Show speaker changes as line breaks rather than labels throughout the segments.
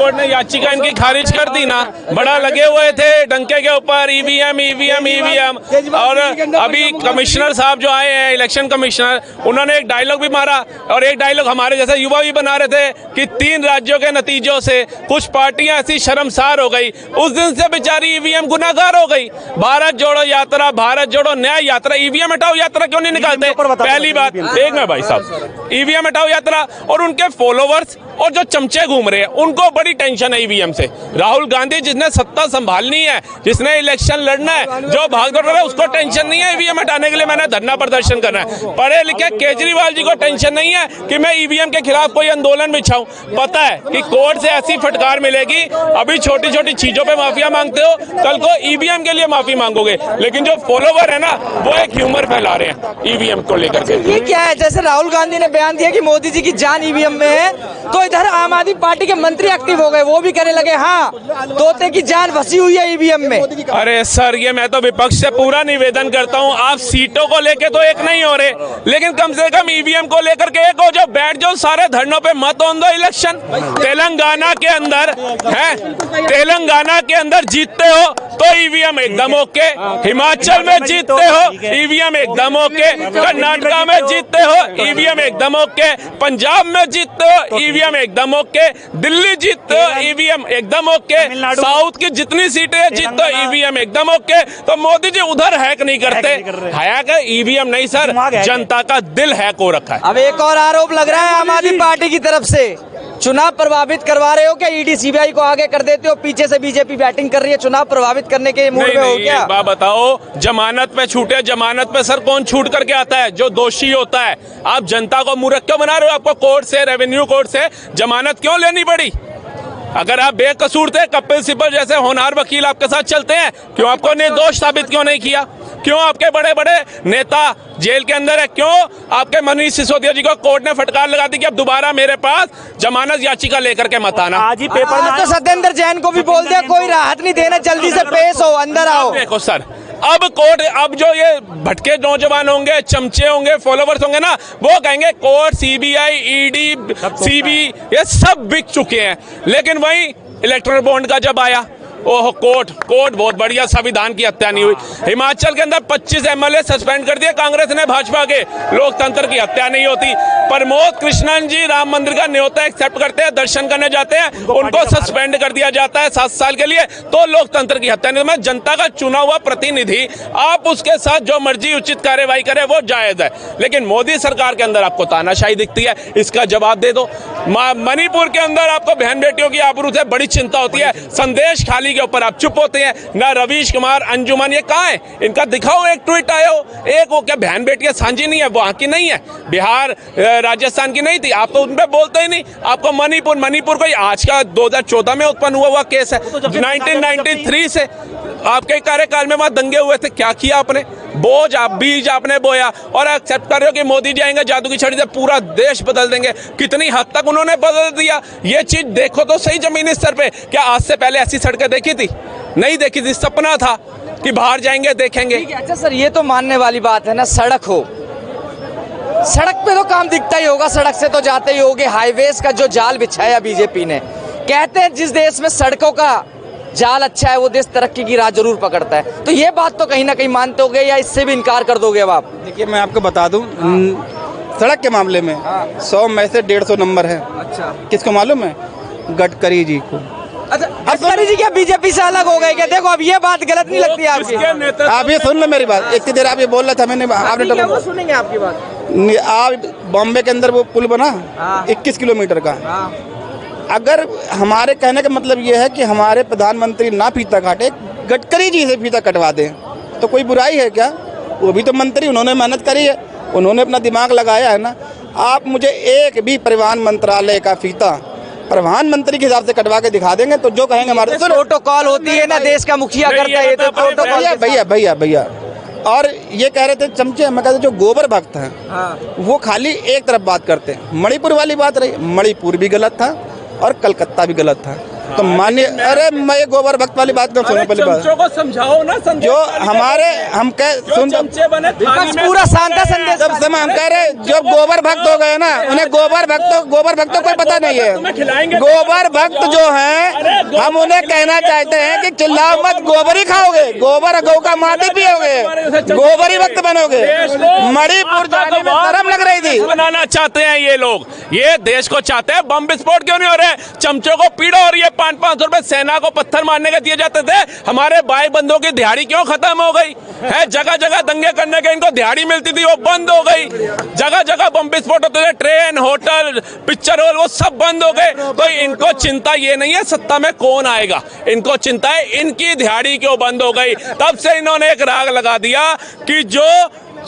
Court ने याचिका इनकी खारिज कर दी ना, बड़ा लगे हुए थे डंके के ऊपर ईवीएम ईवीएम ईवीएम। और अभी कमिश्नर साहब जो आए हैं, इलेक्शन कमिश्नर, उन्होंने एक डायलॉग भी मारा और एक डायलॉग हमारे जैसे युवा भी बना रहे थे कि 3 राज्यों के नतीजों से कुछ पार्टियां ऐसी शर्मसार हो गई, उस दिन से बेचारी ईवीएम गुनाहगार हो गई। भारत जोड़ो यात्रा, भारत जोड़ो न्याय यात्रा, ईवीएम हटाओ यात्रा क्यों नहीं निकालते? पहली बात, एक मिनट भाई साहब, ईवीएम हटाओ यात्रा। और उनके फॉलोवर्स और जो चमचे घूम रहे हैं उनको बड़ी टेंशन है ईवीएम से। राहुल गांधी जिसने सत्ता संभालनी है, जिसने इलेक्शन लड़ना है, जो भाग दौड़ रहा है, उसको टेंशन नहीं है ईवीएम हटाने के लिए मैंने धरना प्रदर्शन करना है। पढ़े लिखे केजरीवाल जी को टेंशन नहीं है कि मैं ईवीएम के खिलाफ कोई आंदोलन बिछाऊं। पता है कि कोर्ट से ऐसी फटकार मिलेगी, अभी छोटी छोटी चीजों पे माफिया मांगते हो, कल को ईवीएम के लिए माफी मांगोगे। लेकिन जो फॉलोवर है ना, वो एक ह्यूमर फैला रहे हैं ईवीएम को लेकर के।
ये क्या है, जैसे राहुल गांधी ने बयान दिया कि मोदी जी की जान ईवीएम में है, तो इधर आम आदमी पार्टी के मंत्री एक्टिव हो गए, वो भी कहने लगे हाँ तोते की जान फंसी हुई है ईवीएम में।
अरे सर, ये मैं तो विपक्ष से पूरा निवेदन करता हूँ, आप सीटों को लेके तो एक नहीं हो रहे, लेकिन कम से कम ईवीएम को लेकर के एक हो जाओ, बैठ जाओ सारे धरनों पे, मत होने दो इलेक्शन। तेलंगाना के अंदर है, तेलंगाना के अंदर जीतते हो तो ईवीएम एकदम ओके, हिमाचल में जीतते हो ईवीएम एकदम ओके, कर्नाटका में जीतते हो ईवीएम एकदम ओके, पंजाब में जीतते हो ईवीएम एकदम ओके, दिल्ली जीतते हो ईवीएम एकदम ओके, साउथ की जितनी सीटें जीतते हो ईवीएम एकदम ओके। तो मोदी जी उधर हैक नहीं करते, हैक है ईवीएम नहीं सर, जनता का दिल हैक हो रखा है।
अब एक और आरोप लग रहा है आम आदमी पार्टी की तरफ से, चुनाव प्रभावित करवा रहे हो क्या? ईडी सीबीआई को आगे कर देते हो, पीछे से बीजेपी बैटिंग कर रही है, चुनाव प्रभावित करने के मूड में हो क्या?
बात बताओ, जमानत पे छूटे, जमानत पे सर कौन छूट करके आता है? जो दोषी होता है। आप जनता को मूर्ख क्यों बना रहे हो? आपको कोर्ट से, रेवेन्यू कोर्ट से जमानत क्यों लेनी पड़ी? अगर आप बेकसूर थे, कपिल सिब्बल जैसे होनहार वकील आपके साथ चलते हैं, क्यों आपको निर्दोष साबित क्यों नहीं किया? क्यों आपके बड़े बड़े नेता जेल के अंदर है? क्यों आपके मनीष सिसोदिया जी को कोर्ट ने फटकार लगा दी कि अब दोबारा मेरे पास जमानत याचिका लेकर के मत आना?
आज ही पेपर में तो सत्येंद्र जैन को भी बोल दिया कोई राहत नहीं देना, जल्दी से पेश हो, अंदर आओ।
देखो सर, अब कोर्ट, अब जो ये भटके नौजवान होंगे, चमचे होंगे, फॉलोवर्स होंगे ना, वो कहेंगे कोर्ट, सीबीआई, ईडी, सीबी, ये सब बिक चुके हैं। लेकिन वही इलेक्टोरल बॉन्ड का जब आया, ओह कोर्ट बहुत बढ़िया, संविधान की हत्या नहीं हुई। हिमाचल के अंदर 25 एमएलए सस्पेंड कर दिए कांग्रेस ने, भाजपा के, लोकतंत्र की हत्या नहीं होती। प्रमोद कृष्णन जी राम मंदिर का न्योता एक्सेप्ट करते हैं, दर्शन करने जाते हैं, उनको सस्पेंड कर दिया जाता है 7 साल के लिए, तो लोकतंत्र की हत्या नहीं। मैं जनता का चुना हुआ प्रतिनिधि, आप उसके साथ जो मर्जी उचित कार्यवाही करे वो जायज है, लेकिन मोदी सरकार के अंदर आपको तानाशाही दिखती है, इसका जवाब दे दो। मणिपुर के अंदर आपको बहन बेटियों की आबरू से बड़ी चिंता होती है, संदेश खाली के ऊपर आप चुप होते हैं। ना रवीश कुमार, अंजुमन, ये कहाँ है इनका? दिखाओ एक ट्वीट आया हो, एक वो क्या बहन बेटियां साझी नहीं है, वहां की नहीं है, बिहार राजस्थान की नहीं थी, आप तो उन पर बोलते ही नहीं। आपको मणिपुर कोई आज का 2014 में उत्पन्न हुआ केस है, 1993 से आपके कार्यकाल में वहां दंगे हुए थे, क्या किया आपने? बोझ आप बीज आपने बोया और एक्सेप्ट कर रहे हो कि मोदी जी आएंगे जादू की छड़ी से पूरा देश बदल देंगे। कितनी हद तक उन्होंने बदल दिया, ये चीज देखो तो सही जमीनी स्तर पे। क्या आज से पहले ऐसी सड़कें देखी थी? नहीं देखी थी, सपना था कि बाहर जाएंगे देखेंगे।
अच्छा सर, ये तो मानने वाली बात है ना, सड़क हो, सड़क पे तो काम दिखता ही होगा, सड़क से तो जाते ही होगे। हाईवेज का जो जाल बिछाया बीजेपी ने, कहते हैं जिस देश में सड़कों का जाल अच्छा है वो देश तरक्की की राह जरूर पकड़ता है, तो ये बात तो कहीं ना कहीं मानते होगे या इससे भी इनकार कर दोगे अब आप?
देखिए, मैं आपको बता दूं, सड़क के मामले में 100 में से 150 नंबर है।
अच्छा,
किसको मालूम है? गडकरी जी को।
अच्छा, गडकरी जी क्या बीजेपी से अलग हो गए क्या? देखो अब ये बात गलत नहीं लगती आपकी?
आप ये सुन लो मेरी बात, इतनी देर आप ये बोल रहा था, मैंने आपने
वो सुनेंगे आपकी बात।
आप बॉम्बे के अंदर वो पुल बना 21 किलोमीटर का, अगर हमारे कहने का मतलब ये है कि हमारे प्रधानमंत्री ना फीता काटे, गडकरी जी से फीता कटवा दें, तो कोई बुराई है क्या? वो भी तो मंत्री, उन्होंने मेहनत करी है, उन्होंने अपना दिमाग लगाया है ना। आप मुझे एक भी परिवहन मंत्रालय का फीता प्रधानमंत्री के हिसाब से कटवा के दिखा देंगे तो जो कहेंगे हमारे
प्रोटोकॉल होती है ना, देश का मुखिया करता है, तो प्रोटोकॉल।
भैया और ये कह रहे थे चमचे, मैं कहते जो गोबर भक्त हैं वो खाली एक तरफ बात करते हैं। मणिपुर वाली बात रही, मणिपुर भी गलत था और कलकत्ता भी गलत था। तो मानिए, अरे मैं ये गोबर भक्त वाली बात तो सुनो पहले बात,
चमचों को समझाओ ना,
जो हमारे हम कह सुन
चमचे बने थाली में।
पूरा शानदार संदेश
जब समय हम कह रहे जो गोबर भक्त हो गए ना, उन्हें गोबर भक्तों को पता नहीं है। गोबर भक्त जो हैं, हम उन्हें कहना चाहते हैं कि चिल्लाओ मत, गोबर ही खाओगे, गोबर गौ का माटी पियोगे, गोबर ही भक्त बनोगे। मणिपुर जाने में शर्म लग रही थी।
बनाना चाहते हैं ये लोग, ये देश को चाहते हैं। बम विस्फोट क्यों नहीं हो रहे? चमचों को पीड़ो, और ये 500-500 रुपए सेना को पत्थर मारने के दिए जाते थे। हमारे भाई बंधुओं की दिहाड़ी क्यों खत्म हो गई है? जगह जगह दंगे करने के इनको दिहाड़ी मिलती थी, वो बंद हो गई। जगह जगह बम विस्फोट होते थे, ट्रेन, होटल, पिक्चर हॉल, वो सब बंद हो गए। तो इनको चिंता ये नहीं है सत्ता में कौन आएगा, इनको चिंता है इनकी दिहाड़ी क्यों बंद हो गई। तब से इन्होंने एक राग लगा दिया कि जो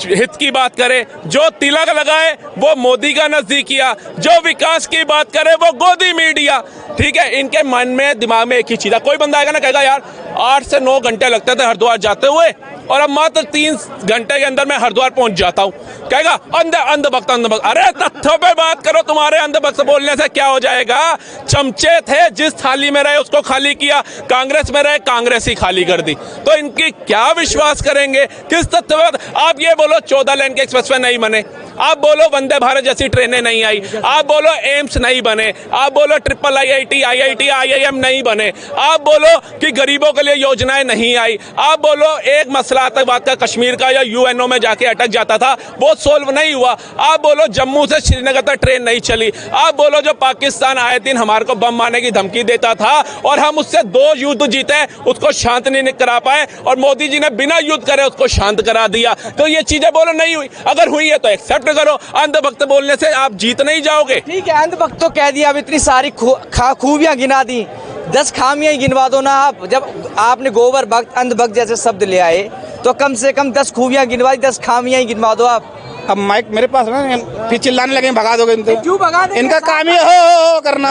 हित की बात करे, जो तिलक लगाए वो मोदी का नजदीकिया, जो विकास की बात करे वो गोदी मीडिया। ठीक है, इनके मन में दिमाग में एक ही चीज है। कोई बंदा आएगा ना, कहेगा यार 8 से 9 घंटे लगते थे हरिद्वार जाते हुए, और अब मात्र 3 घंटे के अंदर मैं हरिद्वार पहुंच जाता हूँ। कहेगा अंधभक्त। अरे तथ्यों पे बात करो, तुम्हारे अंधभक्त बोलने से क्या हो जाएगा? चमचे थे, जिस थाली में रहे उसको खाली किया, कांग्रेस में रहे कांग्रेस ही खाली कर दी। तो इनकी क्या विश्वास करेंगे, किस तथ्य पे? आप ये बोलो 14 लेन के एक्सप्रेसवे नहीं बने, आप बोलो वंदे भारत जैसी ट्रेनें नहीं आई, आप बोलो एम्स नहीं बने, आप बोलो ट्रिपल IIT, IIM नहीं बने, आप बोलो कि गरीबों के लिए योजनाएं नहीं आई, आप बोलो एक मसला आतंकवाद का कश्मीर का या UNO में जाके अटक जाता था वो सोल्व नहीं हुआ, आप बोलो जम्मू से श्रीनगर तक ट्रेन नहीं चली, आप बोलो जो पाकिस्तान आए दिन हमारे को बम मारने की धमकी देता था और हम उससे 2 युद्ध जीते, उसको शांत नहीं करा पाए, और मोदी जी ने बिना युद्ध करे उसको शांत करा दिया। तो ये चीजें बोलो नहीं हुई, अगर हुई है तो एक्सेप्ट करो। अंधभक्त बोलने से आप जीत नहीं जाओगे।
ठीक है, अंधभक्त तो कह दिया, अब इतनी सारी खूबियां गिना दी, 10 खामियां ही गिनवा दो ना आप। जब आपने गोबर भक्त, अंधभक्त जैसे शब्द ले आए तो कम से कम 10 खूबियां गिनवाई, 10 खामियां ही गिनवा दो आप।
अब माइक मेरे पास है, फिर चिल्लाने लगे भगा दोगे इनको।
क्यों भगा देंगे?
इनका काम ही हो करना।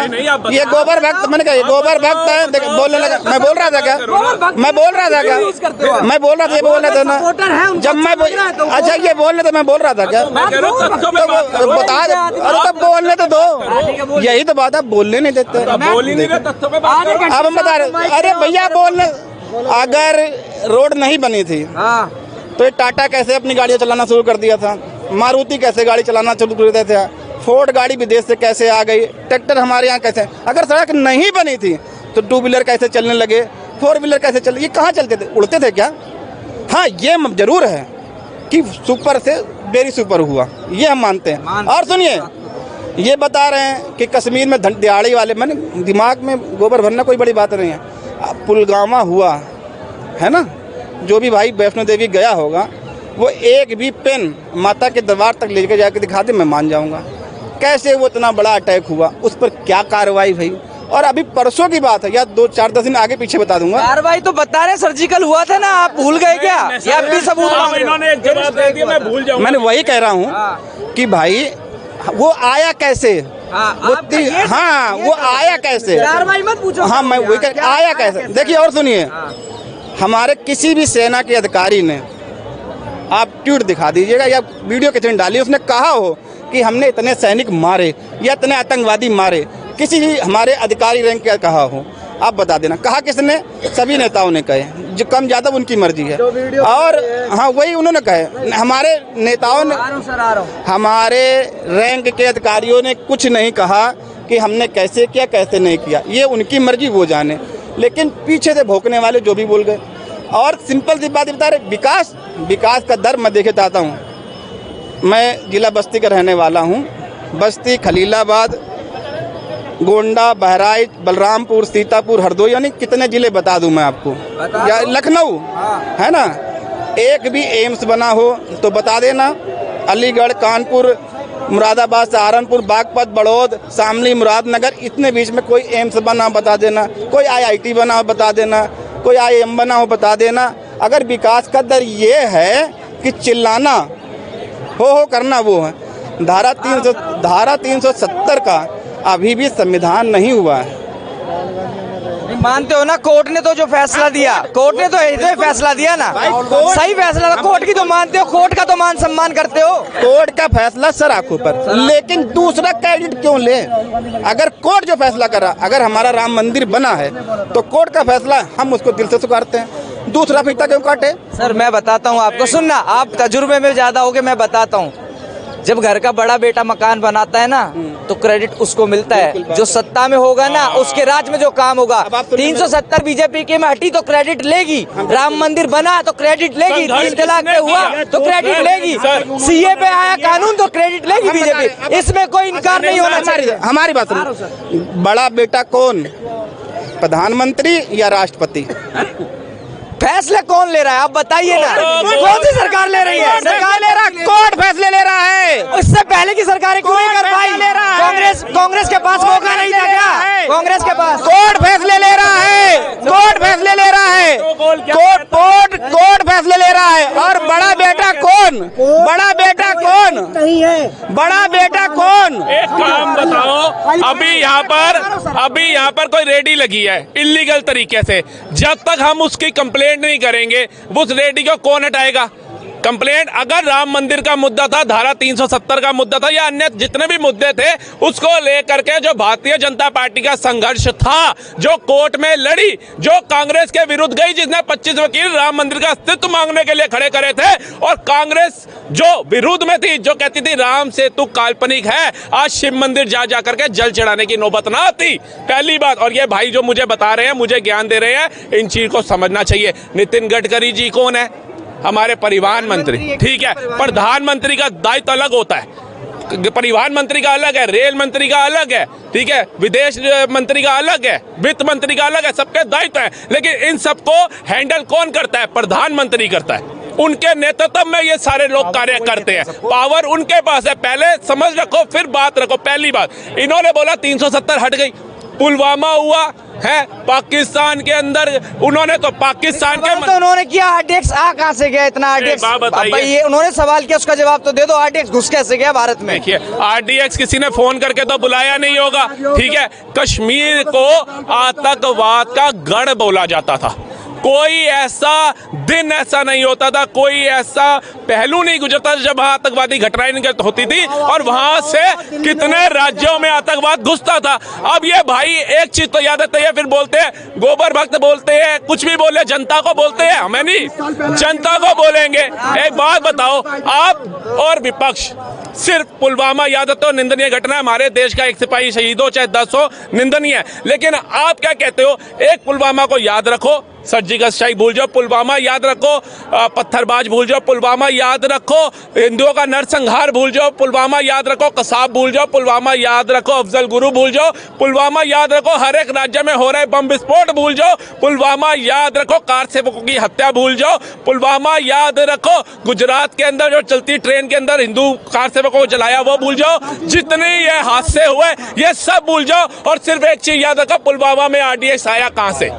ये गोबर भक्त, मैंने कहा ये गोबर भक्त है, बोलने लगा। मैं बोल रहा था क्या? मैं बोल रहा था क्या? मैं बोल रहा था, ये बोल रहे थे ना जब मैं अच्छा ये बोल रहे थे, मैं बोल रहा था क्या? बता दे, अरे तब बोलने तो दो, यही तो बात है, बोलने नहीं देते। अब हम बता रहे, अरे भैया बोलने, अगर रोड नहीं बनी थी तो ये टाटा कैसे अपनी गाड़ियाँ चलाना शुरू कर दिया था, मारुति कैसे गाड़ी चलाना शुरू कर दिया था, फोर्ड गाड़ी विदेश से कैसे आ गई, ट्रैक्टर हमारे यहाँ कैसे। अगर सड़क नहीं बनी थी तो 2 व्हीलर कैसे चलने लगे, 4 व्हीलर कैसे चले, ये कहाँ चलते थे? उड़ते थे क्या? हाँ, ये जरूर है कि सुपर से वेरी सुपर हुआ, ये हम मानते हैं। और सुनिए, ये बता रहे हैं कि कश्मीर में दिहाड़ी वाले, मैंने दिमाग में गोबर भरना कोई बड़ी बात नहीं है। पुलवामा हुआ है ना, जो भी भाई वैष्णो देवी गया होगा वो एक भी पेन माता के दरबार तक लेकर जाकर दिखा दे, मैं मान जाऊंगा। कैसे वो इतना बड़ा अटैक हुआ, उस पर क्या कार्रवाई हुई? और अभी परसों की बात है, या 2-4-10 दिन आगे पीछे बता दूंगा।
कार्रवाई तो बता रहे, सर्जिकल हुआ था ना, आप भूल गए क्या? या अभी सबूत
इन्होंने एक जवाब दे दिया, मैं भूल जाऊंगा।
मैंने वही कह रहा हूँ कि भाई वो आया कैसे, हाँ वो आया कैसे,
कार्रवाई मत पूछो।
हाँ मैं वही कह, आया कैसे। देखिए और सुनिए, हमारे किसी भी सेना के अधिकारी ने, आप ट्वीट दिखा दीजिएगा या वीडियो किसी ने डाली, उसने कहा हो कि हमने इतने सैनिक मारे या इतने आतंकवादी मारे, किसी भी हमारे अधिकारी रैंक का कहा हो, आप बता देना। कहा किसने? सभी नेताओं ने कहे, जो कम ज़्यादा उनकी मर्जी है। और हाँ वही उन्होंने कहे, हमारे नेताओं ने, हमारे रैंक के अधिकारियों ने कुछ नहीं कहा कि हमने कैसे किया कैसे नहीं किया, ये उनकी मर्जी, वो जाने। लेकिन पीछे से भौंकने वाले जो भी बोल गए। और सिंपल सी बात बता रहे, विकास का दर मैं देखे चाहता हूँ। मैं जिला बस्ती का रहने वाला हूँ। बस्ती, खलीलाबाद, गोंडा, बहराइच, बलरामपुर, सीतापुर, हरदोई, यानी कितने जिले बता दूं मैं आपको, या लखनऊ है ना, एक भी एम्स बना हो तो बता देना। अलीगढ़, कानपुर, मुरादाबाद, सहारनपुर, बागपत, बड़ौद, शामली, मुरादनगर, इतने बीच में कोई एम्स बना बता देना, कोई IIT बना हो बता देना, कोई IIM बना हो बता देना। अगर विकास का दर ये है कि चिल्लाना, हो करना, वो है। धारा 370 का अभी भी संविधान नहीं हुआ है।
मानते हो ना, कोर्ट ने तो जो फैसला दिया, कोर्ट ने तो ऐसे फैसला दिया ना, सही फैसला था। कोर्ट की तो मानते हो, कोर्ट का तो मान सम्मान करते हो।
कोर्ट का फैसला सर आंखों पर, लेकिन दूसरा क्रेडिट क्यों ले? अगर कोर्ट जो फैसला कर रहा, अगर हमारा राम मंदिर बना है तो कोर्ट का फैसला हम उसको दिल से स्वीकारते हैं, दूसरा फीता क्यों काटे?
सर मैं बताता हूँ आपको, सुनना, आप तजुर्बे में ज्यादा होगे, मैं बताता हूँ। जब घर का बड़ा बेटा मकान बनाता है ना, तो क्रेडिट उसको मिलता है। जो सत्ता में होगा ना, उसके राज में जो काम होगा। 370 बीजेपी के में हटी तो क्रेडिट लेगी, राम मंदिर बना तो क्रेडिट लेगी, 3 तलाक पे हुआ तो क्रेडिट लेगी, सीए पे आया कानून तो क्रेडिट लेगी बीजेपी। इसमें कोई इनकार नहीं होना चाहिए।
हमारी बात सुनो, बड़ा बेटा कौन, प्रधानमंत्री या राष्ट्रपति?
फैसले कौन ले रहा है आप बताइए ना, कौन सी सरकार ले रही है? सरकार ले रहा है,
कोर्ट फैसले ले रहा है।
इससे पहले की सरकारें क्यों नहीं कर पाई? कांग्रेस के पास मौका नहीं था क्या? कांग्रेस के पास
कोर्ट फैसले ले रहा है, कोर्ट फैसले ले रहा है, कोर्ट फैसले ले रहा है। और बड़ा बेटा कौन, बड़ा बेटा कौन नहीं है, बड़ा बेटा कौन?
एक काम बताओ, अभी यहाँ पर कोई रेडी लगी है इलीगल तरीके से, जब तक हम उसकी कंप्लेंट नहीं करेंगे उस रेडी को कौन हटाएगा? कंप्लेंट अगर राम मंदिर का मुद्दा था, धारा 370 का मुद्दा था, या अन्य जितने भी मुद्दे थे, उसको लेकर के जो भारतीय जनता पार्टी का संघर्ष था, जो कोर्ट में लड़ी, जो कांग्रेस के विरुद्ध गई, जिसने 25 वकील राम मंदिर का अस्तित्व मांगने के लिए खड़े करे थे, और कांग्रेस जो विरोध में थी, जो कहती थी राम सेतु काल्पनिक है, आज शिव मंदिर जा करके जल चढ़ाने की नौबत ना आती। पहली बात। और ये भाई जो मुझे बता रहे हैं, मुझे ज्ञान दे रहे हैं, इन चीज को समझना चाहिए। नितिन गडकरी जी कौन है? हमारे परिवहन मंत्री, ठीक है। प्रधानमंत्री का दायित्व अलग होता है, परिवहन मंत्री का अलग है, रेल मंत्री का अलग है, ठीक है, विदेश मंत्री का अलग है, वित्त मंत्री का अलग है, सबके दायित्व है। लेकिन इन सबको हैंडल कौन करता है? प्रधानमंत्री करता है। उनके नेतृत्व में ये सारे लोग कार्य करते हैं, पावर उनके पास है। पहले समझ रखो फिर बात रखो। पहली बात, इन्होंने बोला 370 हट गई, पुलवामा हुआ है पाकिस्तान के अंदर, उन्होंने तो पाकिस्तान के
तो उन्होंने किया। आरडीएक्स कहाँ से गया इतना? आरडीएक्स ये उन्होंने सवाल किया, उसका जवाब तो दे दो। आरडीएक्स घुस कैसे गया भारत में?
देखिए, आरडीएक्स किसी ने फोन करके तो बुलाया नहीं होगा, ठीक है। कश्मीर को आतंकवाद का गढ़ बोला जाता था। कोई ऐसा दिन ऐसा नहीं होता था, कोई ऐसा पहलू नहीं गुजरता जब वहां आतंकवादी घटनाएं होती थी, और वहां से कितने राज्यों में आतंकवाद घुसता था। अब ये भाई एक चीज तो याद है, फिर बोलते हैं गोबर भक्त, बोलते हैं कुछ भी बोले, जनता को बोलते हैं, हमें नहीं, जनता को बोलेंगे। एक बात बताओ, आप और विपक्ष सिर्फ पुलवामा याद है तो निंदनीय घटना, हमारे देश का एक सिपाही शहीद हो चाहे 10 हो, निंदनीय है। लेकिन आप क्या कहते हो? एक पुलवामा को याद रखो, सर्जिकल स्ट्राइक भूल जाओ, पुलवामा याद रखो, पत्थरबाज भूल जाओ, पुलवामा याद रखो, हिंदुओं का नरसंहार भूल जाओ, पुलवामा याद रखो, कसाब भूल जाओ, पुलवामा याद रखो, अफजल गुरु भूल जाओ, पुलवामा याद रखो, हर एक राज्य में हो रहे बम विस्फोट भूल जाओ, पुलवामा याद रखो, कार सेवकों की हत्या भूल जाओ, पुलवामा याद रखो, गुजरात के अंदर जो चलती ट्रेन के अंदर हिंदू कार सेवकों को जलाया वो भूल जाओ, जितने ये हादसे हुए ये सब भूल जाओ, और सिर्फ एक चीज याद रखो, पुलवामा में आरडीएक्स आया कहां से?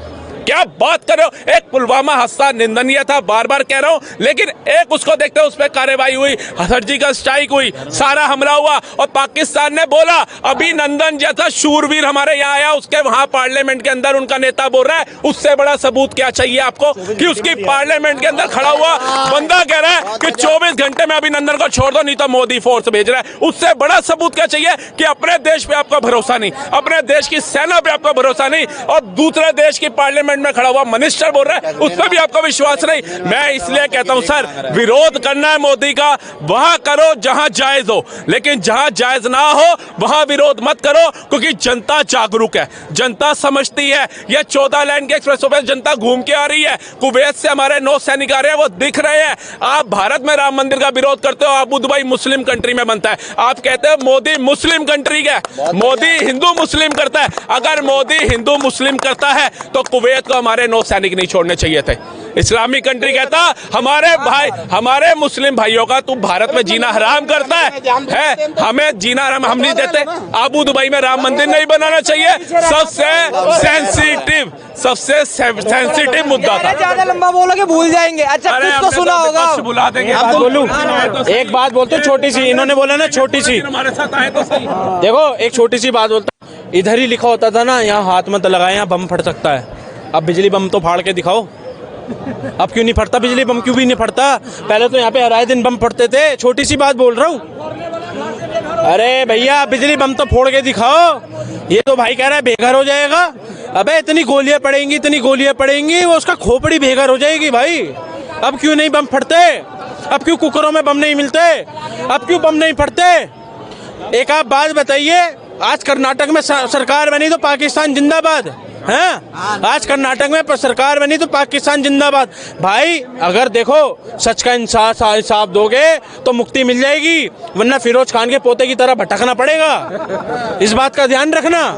क्या बात कर रहे हो? एक पुलवामा हादसा निंदनीय था, बार बार कह रहा हूं, लेकिन एक उसको देखते हुए उस पर कार्रवाई हुई, सर्जिकल स्ट्राइक हुई, सारा हमला हुआ, और पाकिस्तान ने बोला, अभिनंदन जैसा शूरवीर हमारे यहाँ आया, उसके वहां पार्लियामेंट के अंदर उनका नेता बोल रहा है, उससे बड़ा सबूत क्या चाहिए आपको कि उसकी पार्लियामेंट के अंदर खड़ा हुआ बंदा कह रहा है कि 24 घंटे में अभिनंदन को छोड़ दो, नहीं तो मोदी फोर्स भेज रहा है। उससे बड़ा सबूत क्या चाहिए कि अपने देश पे आपका भरोसा नहीं, अपने देश की सेना पे आपका भरोसा नहीं, और दूसरे देश की पार्लियामेंट में खड़ा हुआ मिनिस्टर बोल रहा है उस पर भी आपका विश्वास नहीं। मैं इसलिए कहता हूं सर, विरोध करना है मोदी का, वहां करो जहां जायज हो, लेकिन जहां जायज ना हो वहां विरोध मत करो, क्योंकि जनता जागरूक है, जनता समझती है। ये 14 लाइन के एक्सप्रेस पे जनता घूम के आ रही है, कुवैत से हमारे 9 सैनिक आ रहे हैं, वो दिख रहे हैं। आप भारत में राम मंदिर का विरोध करते हो, अबू दुबई मुस्लिम कंट्री में बनता है, आप कहते हो मोदी मुस्लिम कंट्री का, मोदी हिंदू मुस्लिम करता है। अगर मोदी हिंदू मुस्लिम करता है तो कुवैत को हमारे 9 सैनिक नहीं छोड़ने चाहिए थे। इस्लामिक कंट्री कहता हमारे भाई, हमारे मुस्लिम भाइयों का तू भारत में जीना हराम करता है, हमें जीना हराम हम नहीं देते। अबू दुबई में राम मंदिर नहीं बनाना चाहिए, सबसे सबसे सेंसिटिव मुद्दा था।
ज्यादा लंबा बोलोगे भूल जाएंगे। अच्छा
अरे
कुछ तो
हमने
सुना होगा।
विपक्ष बुला देंगे।
बात बोलूं? एक बात बोलते छोटी सी, इन्होंने बोला ना छोटी सी,
हमारे साथ आए तो सही।
देखो एक छोटी सी बात बोलता हूं। इधर ही लिखा होता था ना, यहाँ हाथ मत लगाए, यहाँ बम फट सकता है। अब बिजली बम तो फाड़ के दिखाओ। अब क्यों नहीं फटता बिजली बम? क्यों भी नहीं फटता? पहले तो यहाँ पे हर आए दिन बम फटते थे। छोटी सी बात बोल रहा हूँ। अरे भैया बिजली बम तो फोड़ के दिखाओ। ये तो भाई कह रहा है बेघर हो जाएगा। अबे इतनी गोलियां पड़ेंगी, इतनी गोलियां पड़ेंगी, वो उसका खोपड़ी बेघर हो जाएगी भाई। अब क्यों नहीं बम फटते? अब क्यों कुकरों में बम नहीं मिलते? अब क्यों बम नहीं फटते? एक आप बात बताइए, आज कर्नाटक में सरकार बनी तो पाकिस्तान जिंदाबाद है। आज कर्नाटक में सरकार बनी तो पाकिस्तान जिंदाबाद। भाई अगर देखो सच का इंसाफ दोगे तो मुक्ति मिल जाएगी, वरना फिरोज खान के पोते की तरह भटकना पड़ेगा। इस बात का ध्यान रखना।